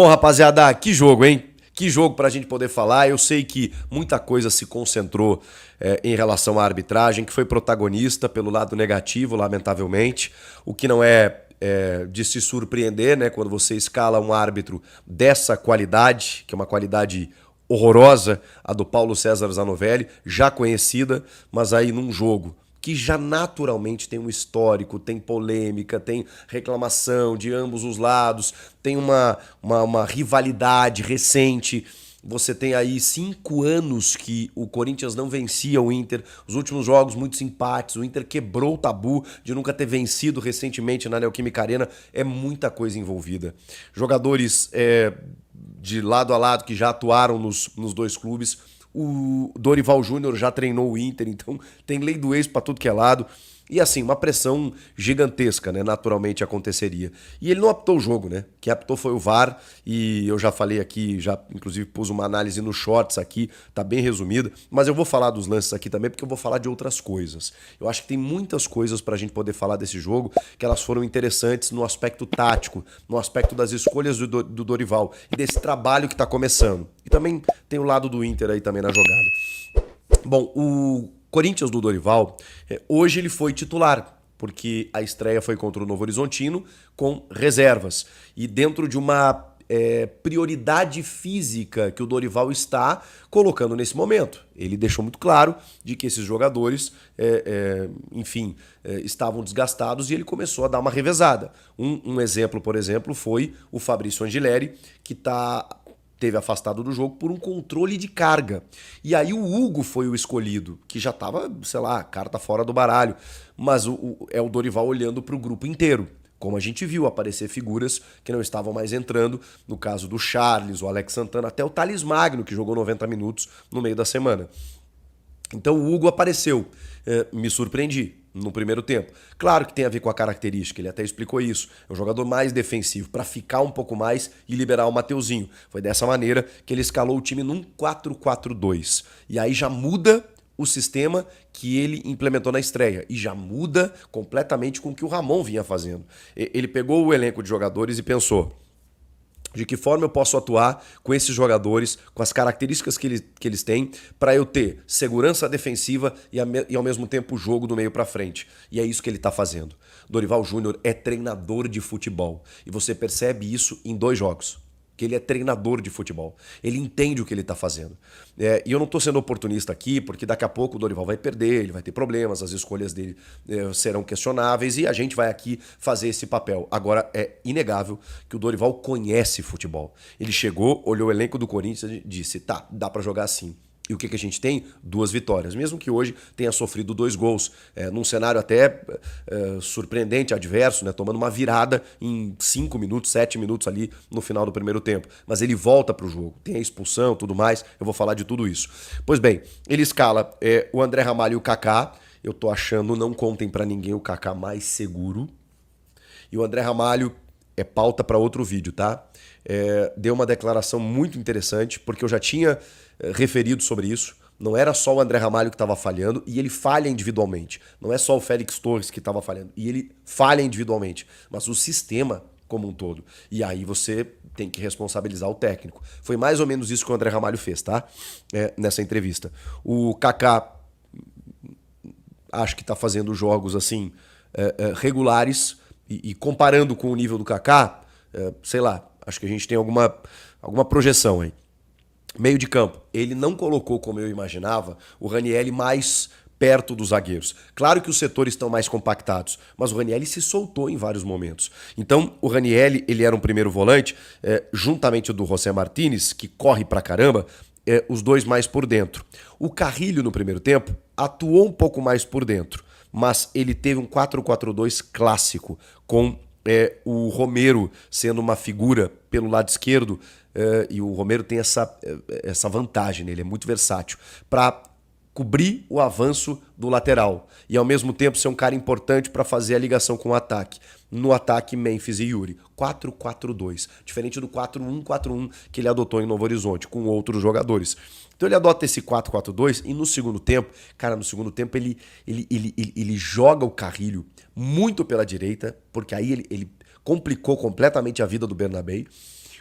Bom, rapaziada, que jogo, hein? Que jogo pra gente poder falar. Eu sei que muita coisa se concentrou em relação à arbitragem, que foi protagonista pelo lado negativo, lamentavelmente. O que não é de se surpreender, né? Quando você escala um árbitro dessa qualidade, que é uma qualidade horrorosa, a do Paulo César Zanovelli, já conhecida, mas aí num jogo que já naturalmente tem um histórico, tem polêmica, tem reclamação de ambos os lados, tem uma rivalidade recente. Você tem aí 5 anos que o Corinthians não vencia o Inter, os últimos jogos muitos empates, o Inter quebrou o tabu de nunca ter vencido recentemente na Neoquímica Arena, é muita coisa envolvida. Jogadores de lado a lado que já atuaram nos dois clubes. O Dorival Júnior já treinou o Inter, então tem lei do ex pra tudo que é lado. E assim, uma pressão gigantesca, né? Naturalmente aconteceria. E ele não apitou o jogo, né? Quem apitou foi o VAR, e eu já falei aqui, já inclusive pus uma análise no Shorts aqui, tá bem resumida, mas eu vou falar dos lances aqui também, porque eu vou falar de outras coisas. Eu acho que tem muitas coisas pra gente poder falar desse jogo, que elas foram interessantes no aspecto tático, no aspecto das escolhas do Dorival, e desse trabalho que tá começando. E também tem o lado do Inter aí também na jogada. Bom, o Corinthians do Dorival, hoje ele foi titular, porque a estreia foi contra o Novo Horizontino com reservas. E dentro de uma prioridade física que o Dorival está colocando nesse momento. Ele deixou muito claro de que esses jogadores, enfim, estavam desgastados, e ele começou a dar uma revezada. Um exemplo, por exemplo, foi o Fabrício Angileri, que teve afastado do jogo por um controle de carga. E aí o Hugo foi o escolhido, que já estava, sei lá, carta fora do baralho. Mas é o Dorival olhando para o grupo inteiro. Como a gente viu aparecer figuras que não estavam mais entrando, no caso do Charles, o Alex Santana, até o Thales Magno, que jogou 90 minutos no meio da semana. Então o Hugo apareceu. Me surpreendi no primeiro tempo. Claro que tem a ver com a característica, ele até explicou isso. É um jogador mais defensivo, para ficar um pouco mais e liberar o Mateuzinho. Foi dessa maneira que ele escalou o time num 4-4-2. E aí já muda o sistema que ele implementou na estreia. E já muda completamente com o que o Ramon vinha fazendo. Ele pegou o elenco de jogadores e pensou: de que forma eu posso atuar com esses jogadores, com as características que eles têm, para eu ter segurança defensiva e ao mesmo tempo o jogo do meio para frente. E é isso que ele está fazendo. Dorival Júnior é treinador de futebol. E você percebe isso em 2 jogos. Que ele é treinador de futebol. Ele entende o que ele está fazendo. E eu não estou sendo oportunista aqui, porque daqui a pouco o Dorival vai perder, ele vai ter problemas, as escolhas dele serão questionáveis, e a gente vai aqui fazer esse papel. Agora, é inegável que o Dorival conhece futebol. Ele chegou, olhou o elenco do Corinthians e disse: tá, dá para jogar assim. E o que a gente tem? 2 vitórias. Mesmo que hoje tenha sofrido 2 gols. Num cenário até surpreendente, adverso, né? Tomando uma virada em 5 minutos, 7 minutos ali no final do primeiro tempo. Mas ele volta pro jogo. Tem a expulsão, tudo mais. Eu vou falar de tudo isso. Pois bem, ele escala o André Ramalho e o Kaká. Eu tô achando, não contem pra ninguém, o Kaká mais seguro. E o André Ramalho é pauta para outro vídeo, tá? Deu uma declaração muito interessante, porque eu já tinha referido sobre isso. Não era só o André Ramalho que estava falhando, e ele falha individualmente. Não é só o Félix Torres que estava falhando, e ele falha individualmente, mas o sistema como um todo. E aí você tem que responsabilizar o técnico. Foi mais ou menos isso que o André Ramalho fez, tá? Nessa entrevista. O Kaká acho que está fazendo jogos assim regulares, e comparando com o nível do Kaká, sei lá, acho que a gente tem alguma projeção aí. Meio de campo, ele não colocou, como eu imaginava, o Ranieri mais perto dos zagueiros. Claro que os setores estão mais compactados, mas o Ranieri se soltou em vários momentos. Então, o Ranieri, ele era um primeiro volante, juntamente do José Martínez, que corre pra caramba, os dois mais por dentro. O Carrilho, no primeiro tempo, atuou um pouco mais por dentro, mas ele teve um 4-4-2 clássico, com o Romero sendo uma figura pelo lado esquerdo, e o Romero tem essa vantagem, né? Ele é muito versátil, para cobrir o avanço do lateral e ao mesmo tempo ser um cara importante para fazer a ligação com o ataque. No ataque, Memphis e Yuri. 4-4-2, diferente do 4-1-4-1 que ele adotou em Novo Horizonte, com outros jogadores. Então ele adota esse 4-4-2 e no segundo tempo, cara, no segundo tempo ele joga o Carrilho muito pela direita, porque aí ele complicou completamente a vida do Bernabéu.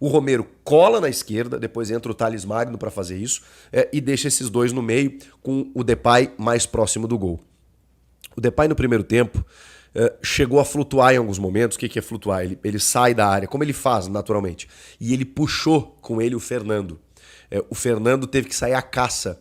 O Romero cola na esquerda, depois entra o Thales Magno para fazer isso, e deixa esses dois no meio com o Depay mais próximo do gol. O Depay no primeiro tempo chegou a flutuar em alguns momentos. O que é flutuar? Ele sai da área, como ele faz naturalmente, e ele puxou com ele o Fernando. O Fernando teve que sair à caça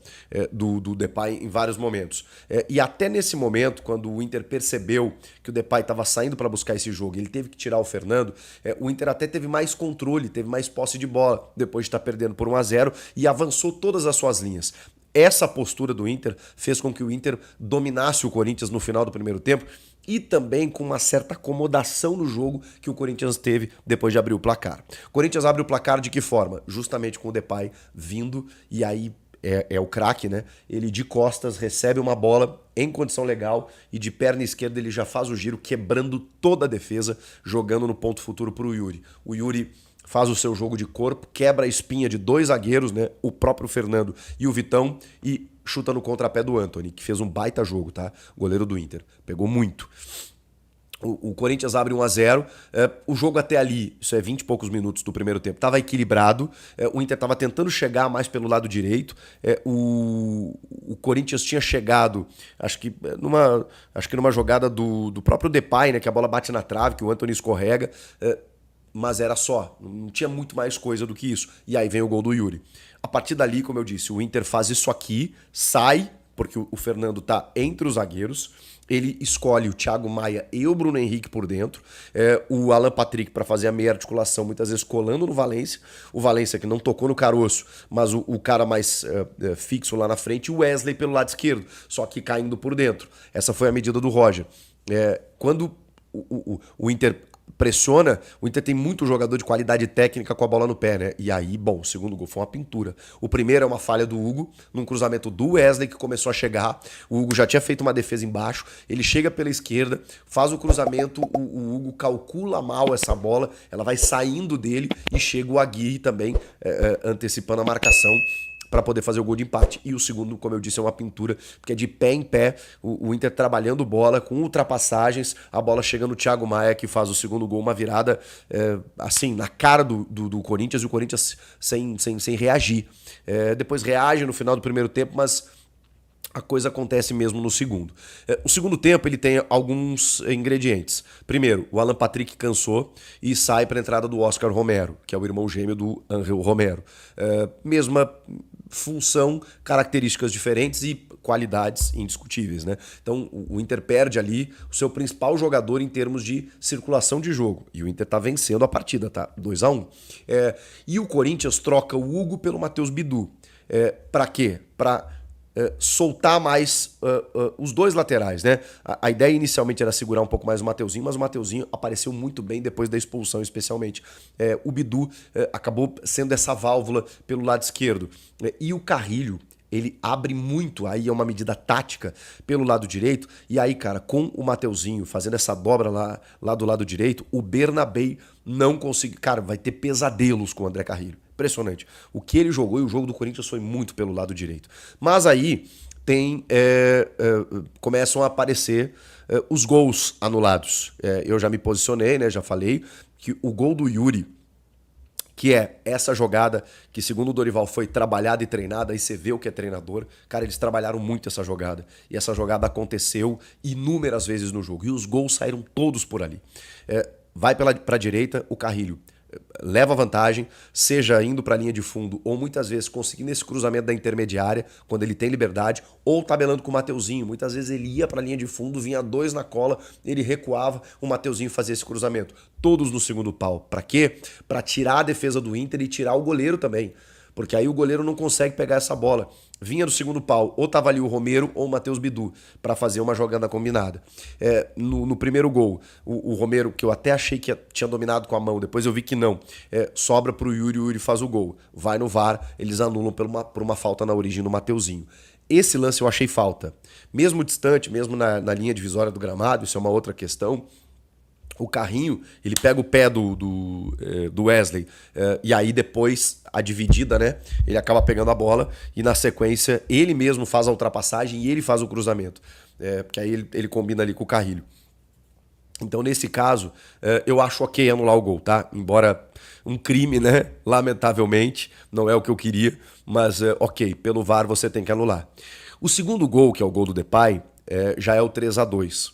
do Depay em vários momentos. E até nesse momento, quando o Inter percebeu que o Depay estava saindo para buscar esse jogo, ele teve que tirar o Fernando, o Inter até teve mais controle, teve mais posse de bola, depois de estar perdendo por 1-0, e avançou todas as suas linhas. Essa postura do Inter fez com que o Inter dominasse o Corinthians no final do primeiro tempo, e também com uma certa acomodação no jogo que o Corinthians teve depois de abrir o placar. O Corinthians abre o placar de que forma? Justamente com o Depay vindo, e aí é o craque, né? Ele de costas recebe uma bola em condição legal e de perna esquerda ele já faz o giro, quebrando toda a defesa, jogando no ponto futuro para o Yuri. O Yuri faz o seu jogo de corpo, quebra a espinha de dois zagueiros, né? O próprio Fernando e o Vitão, e chuta no contrapé do Antony, que fez um baita jogo, tá? O goleiro do Inter. Pegou muito. O Corinthians abre 1-0. O jogo até ali, isso é 20 e poucos minutos do primeiro tempo, estava equilibrado. O Inter estava tentando chegar mais pelo lado direito. O Corinthians tinha chegado, acho que numa jogada do próprio Depay, né? Que a bola bate na trave, que o Antony escorrega. Mas era só, não tinha muito mais coisa do que isso. E aí vem o gol do Yuri. A partir dali, como eu disse, o Inter faz isso aqui, sai, porque o Fernando tá entre os zagueiros, ele escolhe o Thiago Maia e o Bruno Henrique por dentro, o Alan Patrick para fazer a meia articulação, muitas vezes colando no Valência, o Valência que não tocou no caroço, mas o cara mais fixo lá na frente, e o Wesley pelo lado esquerdo, só que caindo por dentro. Essa foi a medida do Roger. Quando o Inter pressiona, o Inter tem muito jogador de qualidade técnica com a bola no pé, né? E aí, bom, o segundo gol foi uma pintura. O primeiro é uma falha do Hugo, num cruzamento do Wesley que começou a chegar. O Hugo já tinha feito uma defesa embaixo, ele chega pela esquerda, faz o cruzamento, o Hugo calcula mal essa bola, ela vai saindo dele e chega o Aguirre também antecipando a marcação para poder fazer o gol de empate. E o segundo, como eu disse, é uma pintura, porque é de pé em pé, o Inter trabalhando bola, com ultrapassagens, a bola chega no Thiago Maia, que faz o segundo gol, uma virada assim, na cara do Corinthians, e o Corinthians sem reagir. Depois reage no final do primeiro tempo, mas a coisa acontece mesmo no segundo. O segundo tempo ele tem alguns ingredientes. Primeiro, o Alan Patrick cansou e sai para a entrada do Oscar Romero, que é o irmão gêmeo do Angel Romero. Mesma função, características diferentes e qualidades indiscutíveis, né? Então o Inter perde ali o seu principal jogador em termos de circulação de jogo. E o Inter tá vencendo a partida, tá? 2-1. E o Corinthians troca o Hugo pelo Matheus Bidu. Para quê? Para soltar mais os dois laterais, né? A ideia inicialmente era segurar um pouco mais o Mateuzinho, mas o Mateuzinho apareceu muito bem depois da expulsão, especialmente. O Bidu acabou sendo essa válvula pelo lado esquerdo. E o Carrilho, ele abre muito, aí é uma medida tática pelo lado direito, e aí, cara, com o Mateuzinho fazendo essa dobra lá do lado direito, o Bernabei não conseguiu, cara, vai ter pesadelos com o André Carrilho. Impressionante. O que ele jogou, e o jogo do Corinthians foi muito pelo lado direito. Mas aí começam a aparecer os gols anulados. Eu já me posicionei, né? Já falei que o gol do Yuri, que é essa jogada que, segundo o Dorival, foi trabalhada e treinada, aí você vê o que é treinador. Cara, eles trabalharam muito essa jogada. E essa jogada aconteceu inúmeras vezes no jogo. E os gols saíram todos por ali. Vai para a direita, o Carrilho leva vantagem, seja indo para a linha de fundo ou muitas vezes conseguindo esse cruzamento da intermediária, quando ele tem liberdade, ou tabelando com o Mateuzinho. Muitas vezes ele ia para a linha de fundo, vinha dois na cola, ele recuava, o Mateuzinho fazia esse cruzamento. Todos no segundo pau. Para quê? Para tirar a defesa do Inter e tirar o goleiro também. Porque aí o goleiro não consegue pegar essa bola. Vinha do segundo pau, ou tava ali o Romero ou o Matheus Bidu para fazer uma jogada combinada. No primeiro gol, o Romero, que eu até achei que tinha dominado com a mão, depois eu vi que não, sobra pro Yuri, o Yuri faz o gol. Vai no VAR, eles anulam por uma falta na origem do Mateuzinho. Esse lance eu achei falta. Mesmo distante, mesmo na linha divisória do gramado, isso é uma outra questão. O Carrinho, ele pega o pé do Wesley, e aí depois, a dividida, né? Ele acaba pegando a bola e na sequência ele mesmo faz a ultrapassagem e ele faz o cruzamento. Porque aí ele combina ali com o Carrilho. Então, nesse caso, eu acho ok anular o gol, tá? Embora um crime, né? Lamentavelmente, não é o que eu queria, mas ok, pelo VAR você tem que anular. O segundo gol, que é o gol do Depay, já é o 3-2.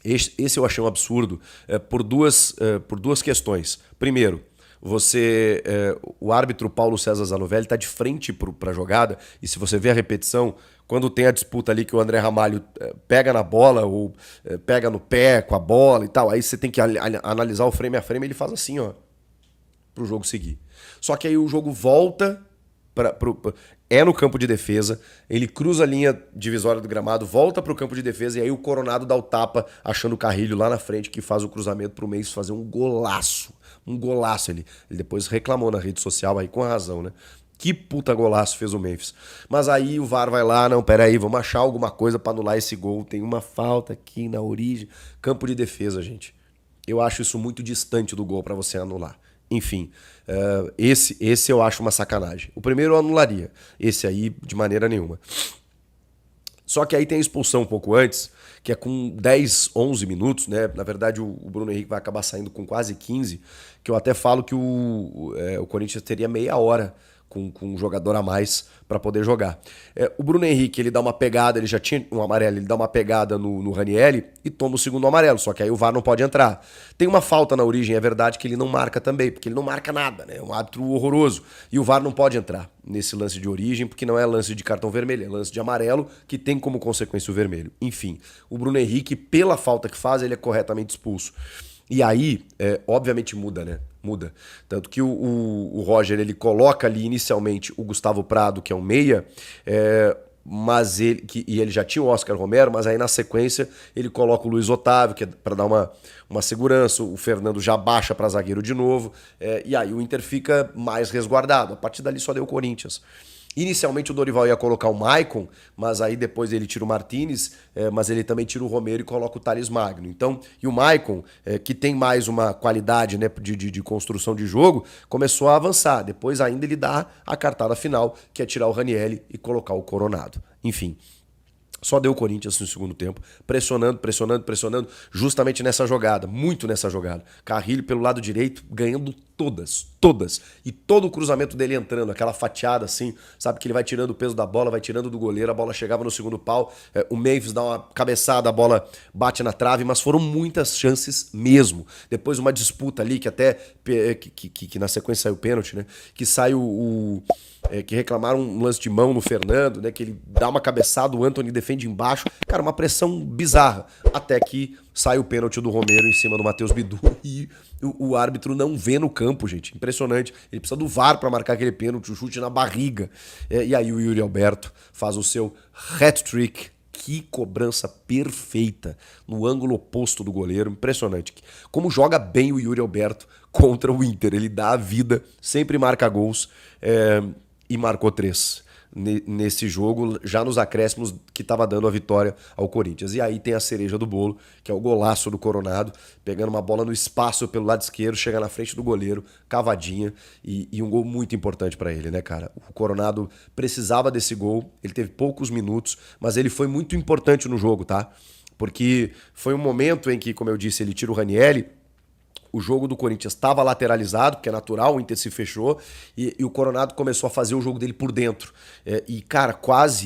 Esse eu achei um absurdo por duas questões. Primeiro, o árbitro Paulo César Zanovelli está de frente para a jogada, e se você vê a repetição, quando tem a disputa ali que o André Ramalho pega na bola ou pega no pé com a bola e tal, aí você tem que analisar o frame a frame, ele faz assim, ó, pro jogo seguir. Só que aí o jogo volta é no campo de defesa, ele cruza a linha divisória do gramado, volta pro campo de defesa e aí o Coronado dá o tapa, achando o Carrilho lá na frente, que faz o cruzamento pro Memphis fazer um golaço. Um golaço. Ele depois reclamou na rede social aí com razão, né? Que puta golaço fez o Memphis. Mas aí o VAR vai lá, não, peraí, vamos achar alguma coisa pra anular esse gol. Tem uma falta aqui na origem. Campo de defesa, gente. Eu acho isso muito distante do gol pra você anular. Enfim, esse eu acho uma sacanagem. O primeiro eu anularia, esse aí de maneira nenhuma. Só que aí tem a expulsão um pouco antes, que é com 10, 11 minutos, né? Na verdade, o Bruno Henrique vai acabar saindo com quase 15, que eu até falo que o Corinthians teria meia hora com um jogador a mais para poder jogar. O Bruno Henrique, ele dá uma pegada, ele já tinha um amarelo, ele dá uma pegada no Ranieri e toma o segundo amarelo, só que aí o VAR não pode entrar. Tem uma falta na origem, é verdade que ele não marca também, porque ele não marca nada, né? É um árbitro horroroso. E o VAR não pode entrar nesse lance de origem, porque não é lance de cartão vermelho, é lance de amarelo, que tem como consequência o vermelho. Enfim, o Bruno Henrique, pela falta que faz, ele é corretamente expulso. E aí, obviamente muda, né? Muda. Tanto que o Roger, ele coloca ali inicialmente o Gustavo Prado, que é um meia, mas ele já tinha o Oscar Romero, mas aí na sequência ele coloca o Luiz Otávio, que é para dar uma segurança, o Fernando já baixa para zagueiro de novo, e aí o Inter fica mais resguardado. A partir dali só deu o Corinthians. Inicialmente o Dorival ia colocar o Maicon, mas aí depois ele tira o Martinez, mas ele também tira o Romero e coloca o Thales Magno. Então, e o Maicon, que tem mais uma qualidade, né, de construção de jogo, começou a avançar. Depois ainda ele dá a cartada final, que é tirar o Ranieri e colocar o Coronado. Enfim, só deu o Corinthians no segundo tempo, pressionando, justamente nessa jogada, muito nessa jogada. Carrilho pelo lado direito, ganhando todas. E todo o cruzamento dele entrando, aquela fatiada assim, sabe que ele vai tirando o peso da bola, vai tirando do goleiro, a bola chegava no segundo pau, o Memphis dá uma cabeçada, a bola bate na trave, mas foram muitas chances mesmo. Depois uma disputa ali, que até, que na sequência saiu o pênalti, né? Que sai que reclamaram um lance de mão no Fernando, né? Que ele dá uma cabeçada, o Antony defende embaixo. Cara, uma pressão bizarra. Até que sai o pênalti do Romero em cima do Matheus Bidu e o árbitro não vê no campo, gente. Impressionante. Ele precisa do VAR para marcar aquele pênalti, o chute na barriga. E aí o Yuri Alberto faz o seu hat-trick. Que cobrança perfeita no ângulo oposto do goleiro. Impressionante. Como joga bem o Yuri Alberto contra o Inter. Ele dá a vida, sempre marca gols e marcou 3 nesse jogo, já nos acréscimos que estava dando a vitória ao Corinthians. E aí tem a cereja do bolo, que é o golaço do Coronado, pegando uma bola no espaço pelo lado esquerdo, chega na frente do goleiro, cavadinha, e um gol muito importante para ele, né, cara? O Coronado precisava desse gol, ele teve poucos minutos, mas ele foi muito importante no jogo, tá? Porque foi um momento em que, como eu disse, ele tira o Ranieri. O jogo do Corinthians estava lateralizado, porque é natural, o Inter se fechou, e o Coronado começou a fazer o jogo dele por dentro. E, cara,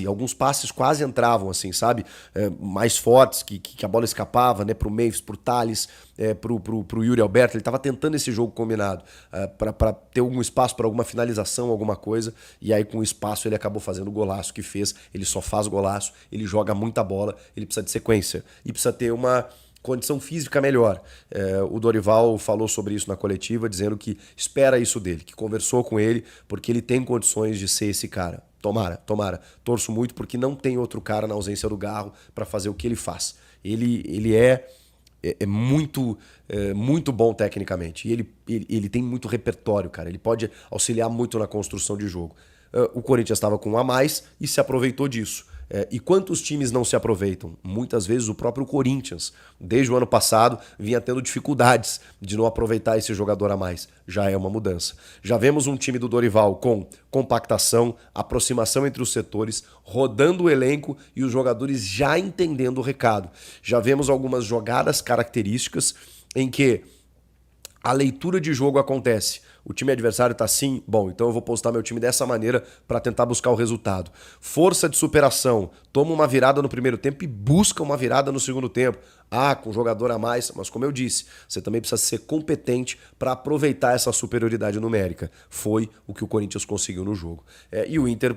alguns passes quase entravam, assim, sabe? Mais fortes, que a bola escapava, né? Pro Memphis, pro Thales, pro Yuri Alberto. Ele estava tentando esse jogo combinado, para ter algum espaço para alguma finalização, alguma coisa, e aí com o espaço ele acabou fazendo o golaço que fez. Ele só faz golaço, ele joga muita bola, ele precisa de sequência, e precisa ter uma condição física melhor. O Dorival falou sobre isso na coletiva, dizendo que espera isso dele, que conversou com ele, porque ele tem condições de ser esse cara. Tomara. Torço muito, porque não tem outro cara na ausência do Garro para fazer o que ele faz. Ele é muito bom tecnicamente. E ele tem muito repertório, cara. Ele pode auxiliar muito na construção de jogo. O Corinthians estava com um a mais e se aproveitou disso. E quantos times não se aproveitam? Muitas vezes o próprio Corinthians, desde o ano passado, vinha tendo dificuldades de não aproveitar esse jogador a mais. Já é uma mudança. Já vemos um time do Dorival com compactação, aproximação entre os setores, rodando o elenco e os jogadores já entendendo o recado. Já vemos algumas jogadas características em que a leitura de jogo acontece. O time adversário está assim, bom, então eu vou postar meu time dessa maneira para tentar buscar o resultado. Força de superação, toma uma virada no primeiro tempo e busca uma virada no segundo tempo. Com jogador a mais, mas como eu disse, você também precisa ser competente para aproveitar essa superioridade numérica. Foi o que o Corinthians conseguiu no jogo. E o Inter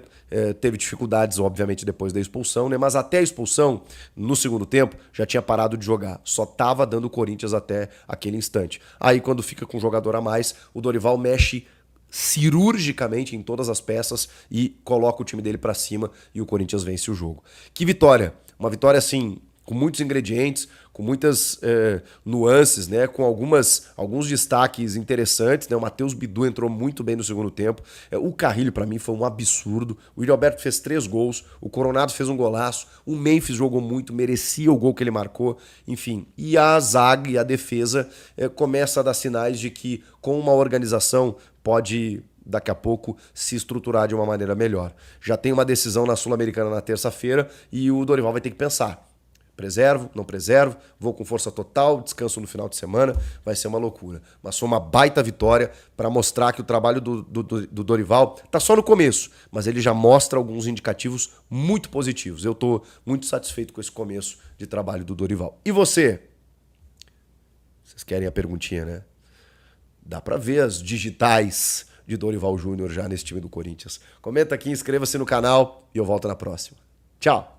teve dificuldades, obviamente, depois da expulsão, né? Mas até a expulsão, no segundo tempo, já tinha parado de jogar. Só estava dando o Corinthians até aquele instante. Aí, quando fica com um jogador a mais, o Dorival mexe cirurgicamente em todas as peças e coloca o time dele para cima e o Corinthians vence o jogo. Que vitória! Uma vitória, assim, com muitos ingredientes, com muitas nuances, né? Com alguns destaques interessantes, né? O Matheus Bidu entrou muito bem no segundo tempo. O Carrilho, para mim, foi um absurdo. O Yuri Alberto fez 3 gols, o Coronado fez um golaço, o Memphis jogou muito, merecia o gol que ele marcou, enfim. E a zaga e a defesa começa a dar sinais de que, com uma organização, pode daqui a pouco se estruturar de uma maneira melhor. Já tem uma decisão na Sul-Americana na terça-feira e o Dorival vai ter que pensar. Preservo, não preservo, vou com força total, descanso no final de semana, vai ser uma loucura. Mas foi uma baita vitória para mostrar que o trabalho do Dorival está só no começo, mas ele já mostra alguns indicativos muito positivos. Eu estou muito satisfeito com esse começo de trabalho do Dorival. E você? Vocês querem a perguntinha, né? Dá para ver as digitais de Dorival Júnior já nesse time do Corinthians. Comenta aqui, inscreva-se no canal e eu volto na próxima. Tchau!